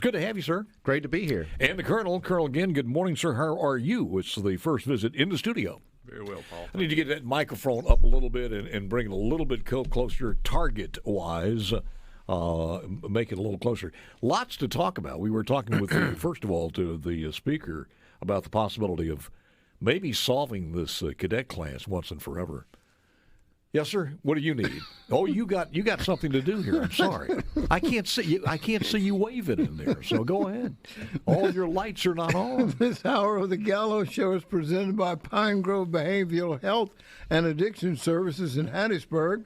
Good to have you, sir. Great to be here. And the Colonel, Colonel Ginn, good morning, sir. How are you? It's the first visit in the studio. Very well, Paul. I need to get that microphone up a little bit and bring it a little bit closer target-wise. Make it a little closer. Lots to talk about. We were talking with, first of all, to the speaker about the possibility of maybe solving this cadet class once and forever. Yes, sir. What do you need? Oh, you got something to do here. I'm sorry. I can't see you waving in there. So go ahead. All your lights are not on. This hour of the Gallo Show is presented by Pine Grove Behavioral Health and Addiction Services in Hattiesburg.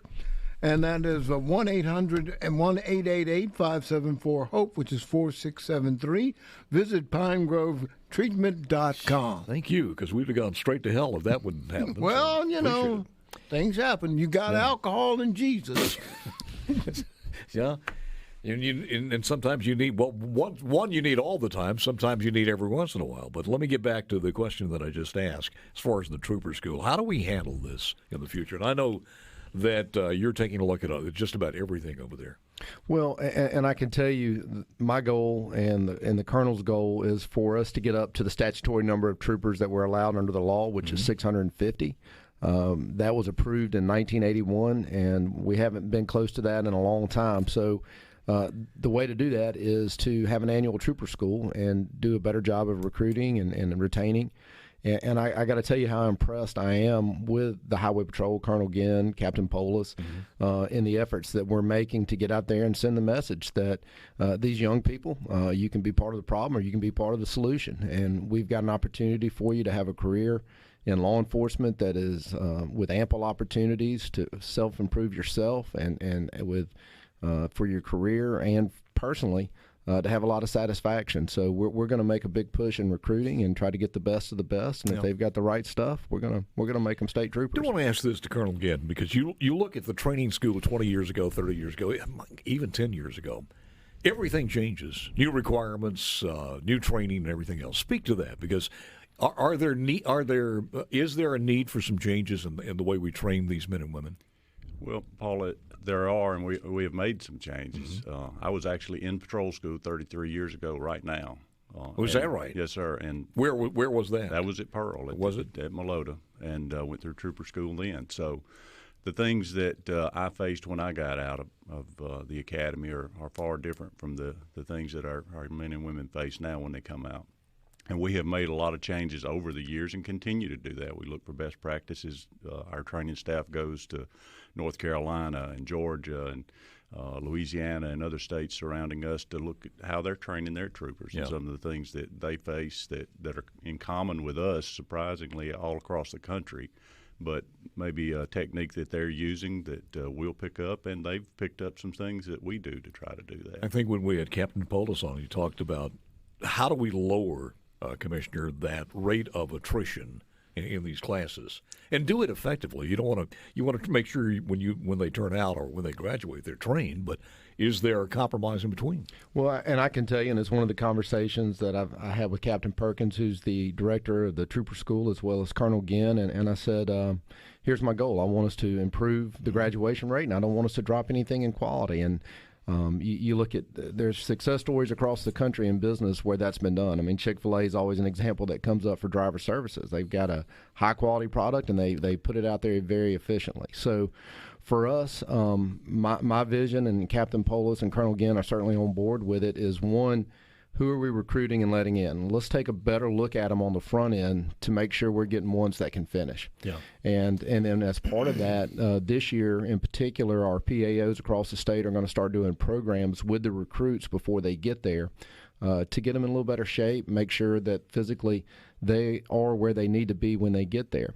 And that is 1-800-1888-574-HOPE, which is 4673. Visit pinegrovetreatment.com. Thank you, because we'd have gone straight to hell if that wouldn't happen. Well, so you know, things happen. You got alcohol and Jesus. Yeah. And sometimes you need, well, one you need all the time. Sometimes you need every once in a while. But let me get back to the question that I just asked as far as the trooper school. How do we handle this in the future? And I know that you're taking a look at just about everything over there. Well, and I can tell you my goal and the Colonel's goal is for us to get up to the statutory number of troopers that we're allowed under the law, which is 650. That was approved in 1981, and we haven't been close to that in a long time. So the way to do that is to have an annual trooper school and do a better job of recruiting and retaining. And I got to tell you how impressed I am with the Highway Patrol, Colonel Ginn, Captain Polis, in the efforts that we're making to get out there and send the message that these young people, you can be part of the problem or you can be part of the solution. And we've got an opportunity for you to have a career in law enforcement that is with ample opportunities to self-improve yourself and with for your career and personally. To have a lot of satisfaction. So we're going to make a big push in recruiting and try to get the best of the best. And if they've got the right stuff, we're gonna make them state troopers. I do want to ask this to Colonel Ginn, because you look at the training school 20 years ago, 30 years ago, even 10 years ago. Everything changes. New requirements, new training, and everything else. Speak to that, because is there a need for some changes in the way we train these men and women? Well, Paul, there are, and we have made some changes. I was actually in patrol school 33 years ago right now. Was that right? Yes, sir. And where was that? That was at Pearl. At Malota, and went through trooper school then. So the things that I faced when I got out of the academy are far different from the things that our men and women face now when they come out. And we have made a lot of changes over the years and continue to do that. We look for best practices. Our training staff goes to North Carolina and Georgia and Louisiana and other states surrounding us to look at how they're training their troopers and some of the things that they face that are in common with us, surprisingly, all across the country. But maybe a technique that they're using that we'll pick up, and they've picked up some things that we do to try to do that. I think when we had Captain Polis on, he talked about how do we lower Commissioner, that rate of attrition in these classes, and do it effectively. You want to make sure when they turn out or when they graduate, they're trained. But is there a compromise in between? Well, and I can tell you, and it's one of the conversations that I had with Captain Perkins, who's the director of the Trooper School, as well as Colonel Ginn, and I said, here's my goal. I want us to improve the graduation rate, and I don't want us to drop anything in quality. And you look at, there's success stories across the country in business where that's been done. I mean, Chick-fil-A is always an example that comes up for driver services. They've got a high-quality product, and they put it out there very efficiently. So for us, my vision, and Captain Polis and Colonel Ginn are certainly on board with it, is one, who are we recruiting and letting in? Let's take a better look at them on the front end to make sure we're getting ones that can finish. Yeah. And then as part of that, this year in particular, our PAOs across the state are going to start doing programs with the recruits before they get there to get them in a little better shape, make sure that physically they are where they need to be when they get there.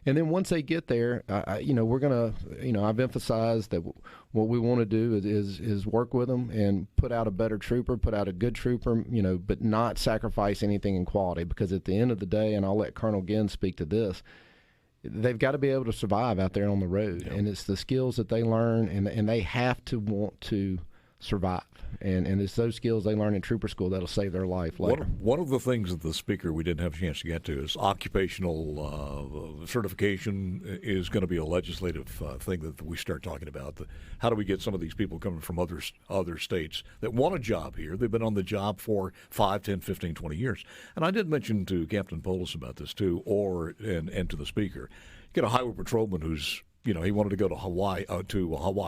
And then once they get there, we're going to, I've emphasized that what we want to do is work with them and put out a better trooper, put out a good trooper, but not sacrifice anything in quality, because at the end of the day, and I'll let Colonel Ginn speak to this, they've got to be able to survive out there on the road. Yeah. And it's the skills that they learn, and they have to want to survive. And it's those skills they learn in trooper school that'll save their life later. One of the things that the speaker we didn't have a chance to get to is occupational certification is going to be a legislative thing that we start talking about. How do we get some of these people coming from other states that want a job here? They've been on the job for 5, 10, 15, 20 years. And I did mention to Captain Polis about this too, and to the speaker. You get a highway patrolman who's, he wanted to go to Hawaii.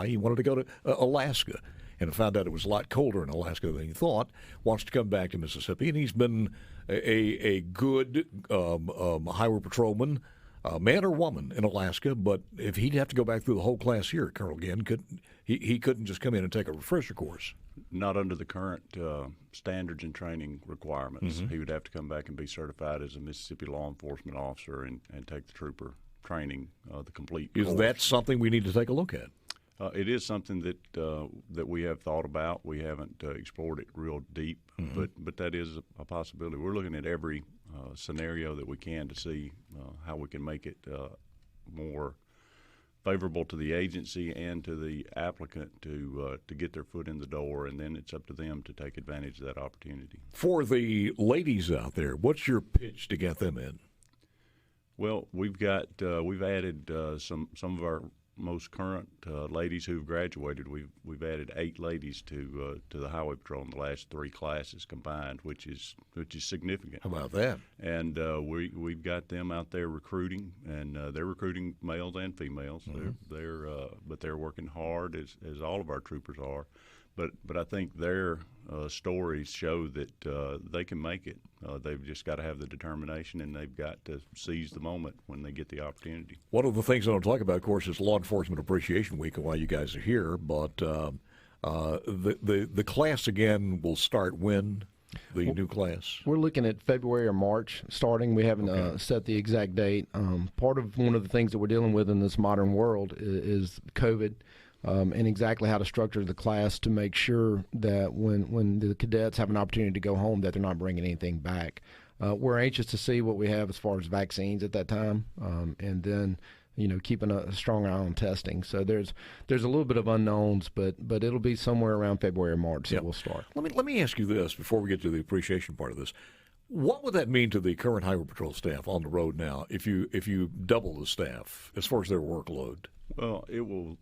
He wanted to go to Alaska. And found out it was a lot colder in Alaska than he thought, wants to come back to Mississippi, and he's been a good highway patrolman, man or woman, in Alaska, but if he'd have to go back through the whole class here, Colonel Ginn, he couldn't just come in and take a refresher course. Not under the current standards and training requirements. He would have to come back and be certified as a Mississippi law enforcement officer and take the trooper training, the complete course. Is that something we need to take a look at? It is something that we have thought about. We haven't explored it real deep, but that is a possibility. We're looking at every scenario that we can to see how we can make it more favorable to the agency and to the applicant to get their foot in the door, and then it's up to them to take advantage of that opportunity. For the ladies out there, what's your pitch to get them in? Well, we've added some of our most current ladies who've graduated. We've added 8 ladies to the Highway Patrol in the last 3 classes combined, which is significant. How about that? And we've got them out there recruiting, and they're recruiting males and females. But they're working hard as all of our troopers are. But I think their stories show that they can make it. They've just got to have the determination, and they've got to seize the moment when they get the opportunity. One of the things I want to talk about, of course, is Law Enforcement Appreciation Week and why you guys are here. But the class again will start when? The new class? We're looking at February or March starting. We haven't set the exact date. Part of one of the things that we're dealing with in this modern world is COVID. And exactly how to structure the class to make sure that when the cadets have an opportunity to go home, that they're not bringing anything back. We're anxious to see what we have as far as vaccines at that time, and then keeping a strong eye on testing. So there's a little bit of unknowns, but it'll be somewhere around February or March that we'll start. Let me ask you this before we get to the appreciation part of this. What would that mean to the current Highway Patrol staff on the road now if you double the staff as far as their workload? Well, it will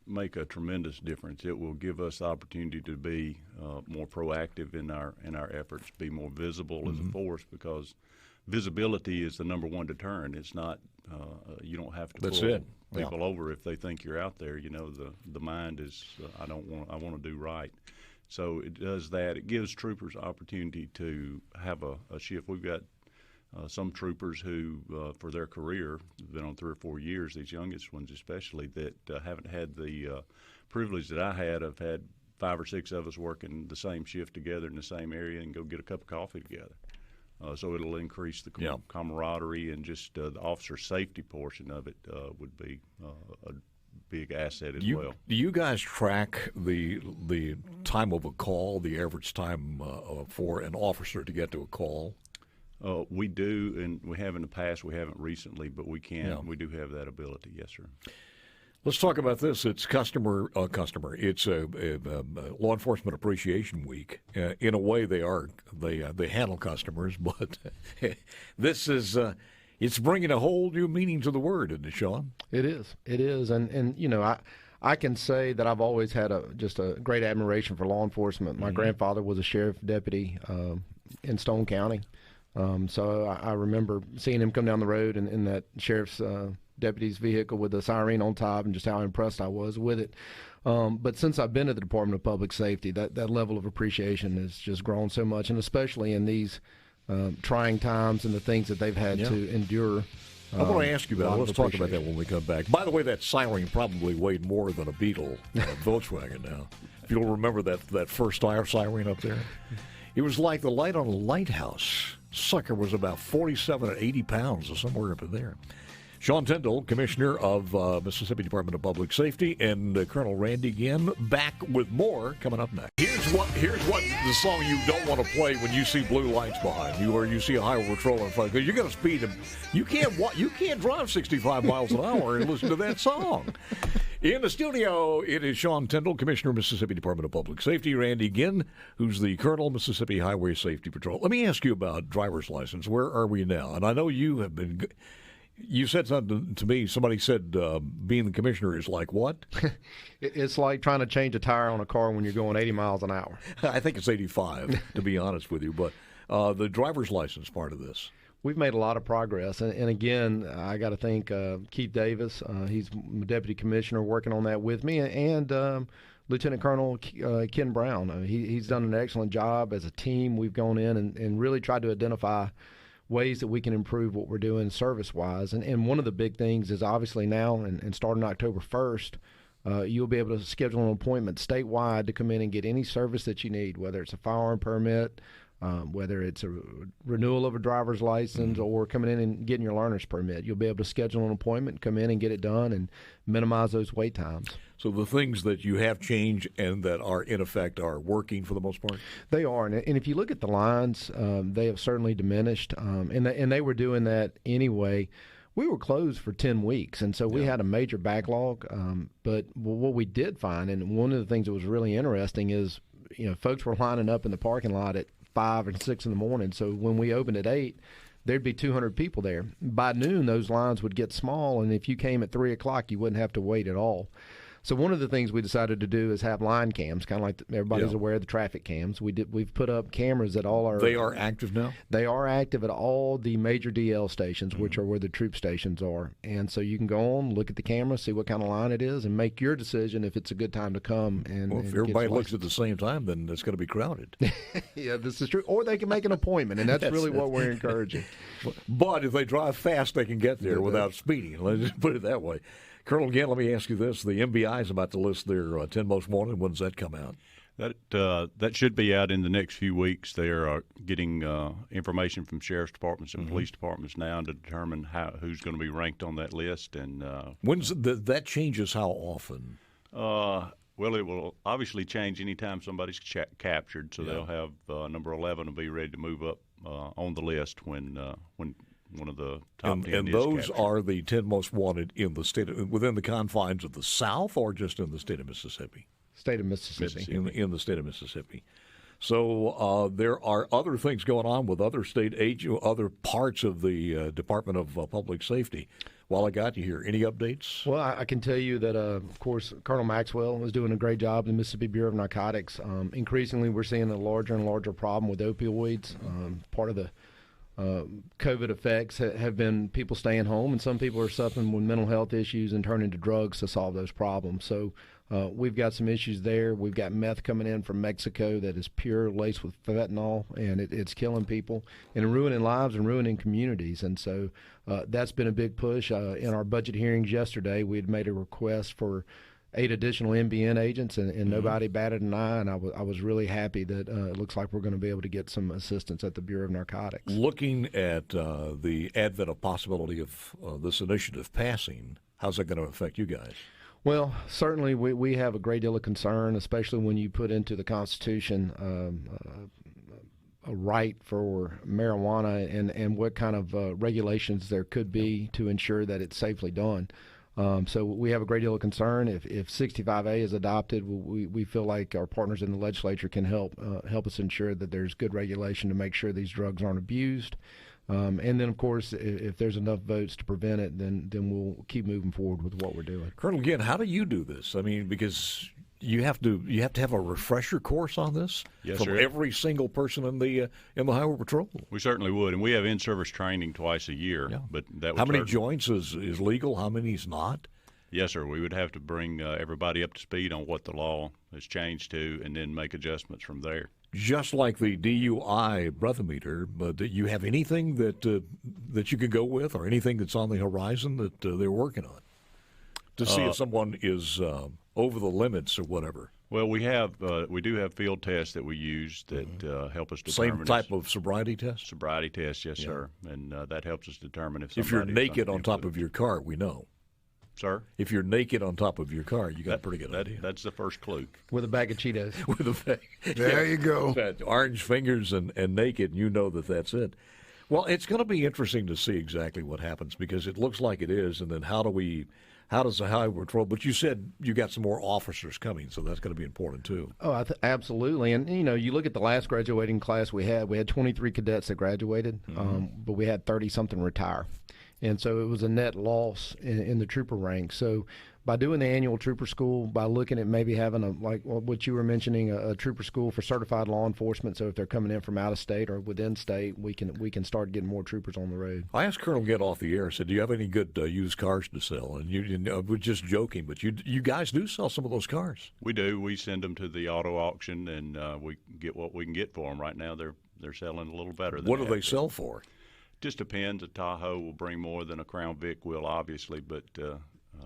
make a tremendous difference. It will give us the opportunity to be more proactive in our efforts, be more visible as a force, because visibility is the number one deterrent. It's not you don't have to pull people over if they think you're out there. The mind is I want to do right. So it does that. It gives troopers opportunity to have a shift. We've got some troopers who, for their career, have been on 3 or 4 years, these youngest ones especially, that haven't had the privilege that I had of had 5 or 6 of us working the same shift together in the same area and go get a cup of coffee together. So it'll increase the camaraderie, and just the officer safety portion of it would be a big asset as well. Do you guys track the time of a call, the average time for an officer to get to a call? We do, and we have in the past. We haven't recently, but we can. Yeah. We do have that ability. Yes, sir. Let's talk about this. It's customer. It's a Law Enforcement Appreciation Week. In a way, they handle customers, but this is it's bringing a whole new meaning to the word, isn't it, Sean? It is, and I can say that I've always had just a great admiration for law enforcement. My grandfather was a sheriff deputy in Stone County. So I remember seeing him come down the road in that sheriff's deputy's vehicle with a siren on top, and just how impressed I was with it. But since I've been at the Department of Public Safety, that level of appreciation has just grown so much, and especially in these trying times and the things that they've had to endure. I want to ask you about it. Let's talk about that when we come back. By the way, that siren probably weighed more than a Beetle Volkswagen now. If you'll remember that first siren up there. It was like the light on a lighthouse. Sucker was about 47 or 80 pounds or somewhere up in there. Sean Tindell, Commissioner of Mississippi Department of Public Safety, and Colonel Randy Ginn back with more coming up next. Here's what the song you don't want to play when you see blue lights behind you or you see a highway patrol in front, because you're going to speed them. You can't drive 65 miles an hour and listen to that song. In the studio, it is Sean Tindell, Commissioner, Mississippi Department of Public Safety, Randy Ginn, who's the Colonel, Mississippi Highway Safety Patrol. Let me ask you about driver's license. Where are we now? And I know you have been. You said something to me. Somebody said being the commissioner is like what? It's like trying to change a tire on a car when you're going 80 miles an hour. I think it's 85, to be honest with you. But the driver's license part of this. We've made a lot of progress. And again, I got to thank Keith Davis. He's Deputy Commissioner working on that with me. And Lieutenant Colonel Ken Brown. He's done an excellent job as a team. We've gone in and really tried to identify ways that we can improve what we're doing service-wise. And one of the big things is obviously now, and starting October 1st, you'll be able to schedule an appointment statewide to come in and get any service that you need, whether it's a firearm permit, whether it's a renewal of a driver's license, or coming in and getting your learner's permit. You'll be able to schedule an appointment, come in and get it done, and minimize those wait times. So the things that you have changed and that are in effect are working for the most part? They are. And if you look at the lines, they have certainly diminished. And they were doing that anyway. We were closed for 10 weeks, and so we had a major backlog. But what we did find, and one of the things that was really interesting is, folks were lining up in the parking lot at 5 and 6 in the morning. So when we opened at 8, there'd be 200 people there. By noon, those lines would get small, and if you came at 3 o'clock, you wouldn't have to wait at all. So one of the things we decided to do is have line cams, kind of like everybody's aware of the traffic cams. We've put up cameras at all our. They are active now? They are active at all the major DL stations, which are where the troop stations are. And so you can go on, look at the camera, see what kind of line it is, and make your decision if it's a good time to come. And if everybody looks at the same time, then it's going to be crowded. Yeah, this is true. Or they can make an appointment, and that's really what we're encouraging. But if they drive fast, they can get there without speeding. Let's just put it that way. Colonel Ginn, let me ask you this. The MBI is about to list their 10 most wanted. When does that come out? That should be out in the next few weeks. They are getting information from sheriff's departments and police departments now to determine who's going to be ranked on that list. And when's that changes how often? Well, it will obviously change anytime somebody's captured. So they'll have number 11 will be ready to move up on the list when one of the top 10 and is those captured. are the 10 most wanted in the state, within the confines of the South, or just in the state of Mississippi? State of Mississippi. In the state of Mississippi. So there are other things going on with other other parts of the Department of Public Safety. While I got you here, any updates? Well, I can tell you that, of course, Colonel Maxwell is doing a great job in the Mississippi Bureau of Narcotics. Increasingly, we're seeing a larger and larger problem with opioids. Part of the COVID effects have been people staying home, and some people are suffering with mental health issues and turning to drugs to solve those problems. So we've got some issues there. We've got meth coming in from Mexico that is pure, laced with fentanyl, and it's killing people and ruining lives and ruining communities. And so that's been a big push. In our budget hearings yesterday, we had made a request for 8 additional MBN agents, and nobody batted an eye, and I was really happy that it looks like we're going to be able to get some assistance at the Bureau of Narcotics. Looking at the advent of possibility of this initiative passing, how's that going to affect you guys? Well, certainly we have a great deal of concern, especially when you put into the Constitution a right for marijuana and what kind of regulations there could be to ensure that it's safely done. So we have a great deal of concern. If 65A is adopted, we feel like our partners in the legislature can help us ensure that there's good regulation to make sure these drugs aren't abused. And then, of course, if there's enough votes to prevent it, then we'll keep moving forward with what we're doing. Colonel Ginn, how do you do this? I mean, because you have to have a refresher course on this from every single person in the Highway Patrol. We certainly would, and we have in-service training twice a year. Yeah. But that would how many joints is legal? How many is not? Yes, sir. We would have to bring everybody up to speed on what the law has changed to, and then make adjustments from there. Just like the DUI breathometer, but do you have anything that you could go with, or anything that's on the horizon that they're working on to see if someone is over the limits or whatever? Well, we do have field tests that we use that help us determine. Same type of sobriety test? Sobriety test, yes, sir. And that helps us determine if you're naked on top of your car, we know. Sir? If you're naked on top of your car, you got a pretty good idea. That's the first clue. With a bag of Cheetos. With a bag. There you go. Orange fingers and naked, you know that's it. Well, it's going to be interesting to see exactly what happens, because it looks like it is, and then how do we how does the highway patrol? But you said you got some more officers coming, so that's going to be important too. Oh, absolutely. And you look at the last graduating class we had 23 cadets that graduated, but we had 30-something retire. And so it was a net loss in the trooper ranks. So by doing the annual trooper school, by looking at maybe having like what you were mentioning, a trooper school for certified law enforcement, so if they're coming in from out of state or within state, we can start getting more troopers on the road. I asked Colonel Ginn off the air, I said, do you have any good used cars to sell? And we're just joking, but you guys do sell some of those cars. We do. We send them to the auto auction, and we get what we can get for them. Right now they're selling a little better than what do they sell for? Just depends. A Tahoe will bring more than a Crown Vic will, obviously, but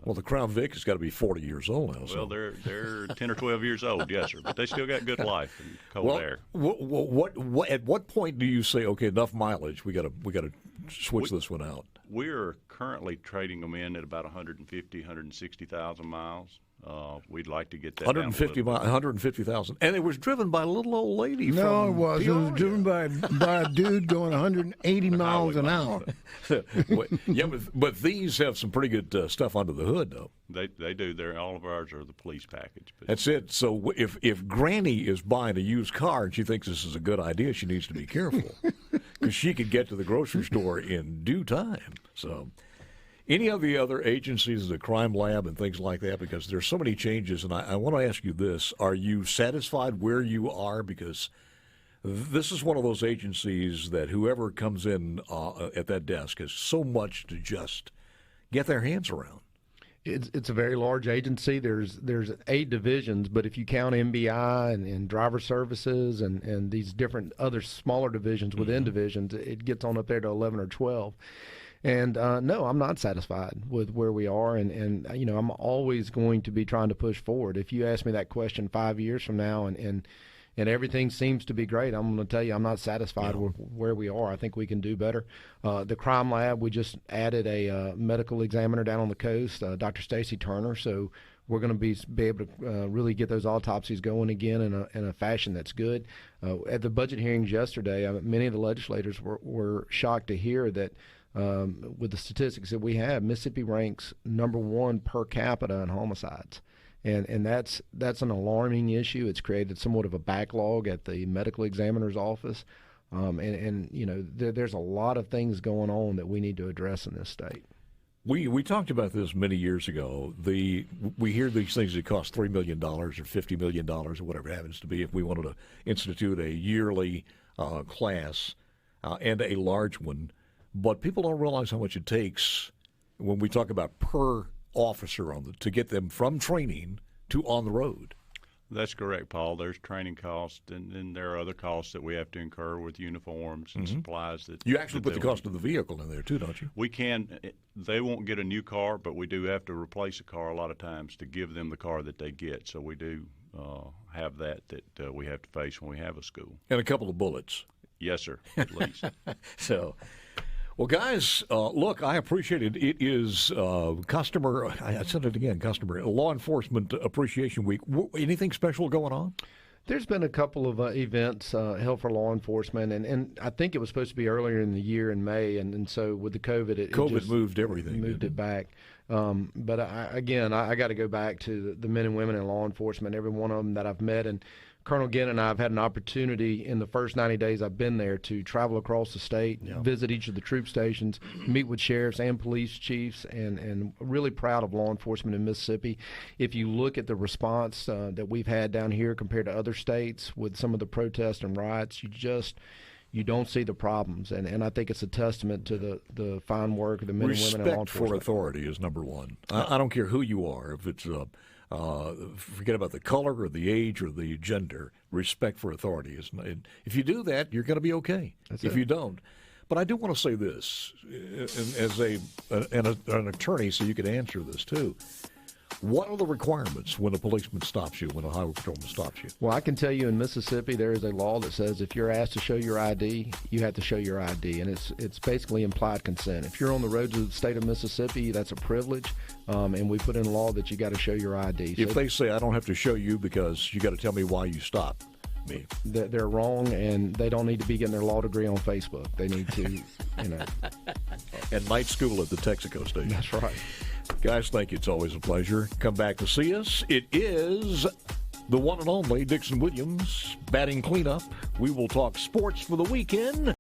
well, the Crown Vic has got to be 40 years old now. Well, so. they're 10 or 12 years old, yes, sir, but they still got good life and cold air. What at what point do you say, okay, enough mileage, we got to switch this one out? We're currently trading them in at about 160,000 miles. We'd like to get that 150,000, and it was driven by a little old lady. No, from it was. Peoria. It was driven by a dude going 180 miles an hour. Yeah, but these have some pretty good stuff under the hood, though. They do. All of ours are the police package. But that's it. So if Granny is buying a used car and she thinks this is a good idea, she needs to be careful because she could get to the grocery store in due time. So. Any of the other agencies, the crime lab and things like that, because there's so many changes, and I want to ask you this. Are you satisfied where you are? Because this is one of those agencies that whoever comes in at that desk has so much to just get their hands around. It's a very large agency. There's 8 divisions, but if you count MBI and driver services and these different other smaller divisions within divisions, it gets on up there to 11 or 12. And no, I'm not satisfied with where we are, and I'm always going to be trying to push forward. If you ask me that question 5 years from now, and everything seems to be great, I'm going to tell you I'm not satisfied with where we are. I think we can do better. The crime lab, we just added a medical examiner down on the coast, Dr. Stacy Turner, so we're going to be able to really get those autopsies going again in a fashion that's good. At the budget hearings yesterday, many of the legislators were shocked to hear that with the statistics that we have, Mississippi ranks number 1 per capita in homicides. And that's an alarming issue. It's created somewhat of a backlog at the medical examiner's office. There's a lot of things going on that we need to address in this state. We talked about this many years ago. We hear these things that cost $3 million or $50 million or whatever it happens to be if we wanted to institute a yearly class and a large one. But people don't realize how much it takes when we talk about per officer to get them from training to on the road. That's correct, Paul. There's training costs, and then there are other costs that we have to incur with uniforms and supplies. That you actually put the cost of the vehicle in there too, don't you? We can. They won't get a new car, but we do have to replace a car a lot of times to give them the car that they get. So we do have that we have to face when we have a school. And a couple of bullets. Yes, sir, at least. So. Well, guys, look, I appreciate it. It is I said it again, Law Enforcement Appreciation Week. Anything special going on? There's been a couple of events held for law enforcement, and I think it was supposed to be earlier in the year in May, and so with the COVID, it just moved everything. Moved it back. But I got to go back to the men and women in law enforcement, every one of them that I've met, and Colonel Ginn and I have had an opportunity in the first 90 days I've been there to travel across the state, visit each of the troop stations, meet with sheriffs and police chiefs, and really proud of law enforcement in Mississippi. If you look at the response that we've had down here compared to other states with some of the protests and riots, you don't see the problems, and I think it's a testament to the fine work of the men and women in law enforcement. Respect for authority is number one. I don't care who you are, if it's forget about the color or the age or the gender. Respect for authority is. If you do that, you're going to be okay. If you don't, but I do want to say this, as an attorney, so you can answer this too. What are the requirements when a policeman stops you, when a highway patrolman stops you? Well, I can tell you in Mississippi there is a law that says if you're asked to show your ID, you have to show your ID, and it's basically implied consent. If you're on the roads of the state of Mississippi, that's a privilege, and we put in law that you got to show your ID. If they say I don't have to show you because you got to tell me why you stopped me, they're wrong, and they don't need to be getting their law degree on Facebook. They need to, And night school at the Texaco station. That's right. Guys, thank you. It's always a pleasure. Come back to see us. It is the one and only Dixon Williams batting cleanup. We will talk sports for the weekend.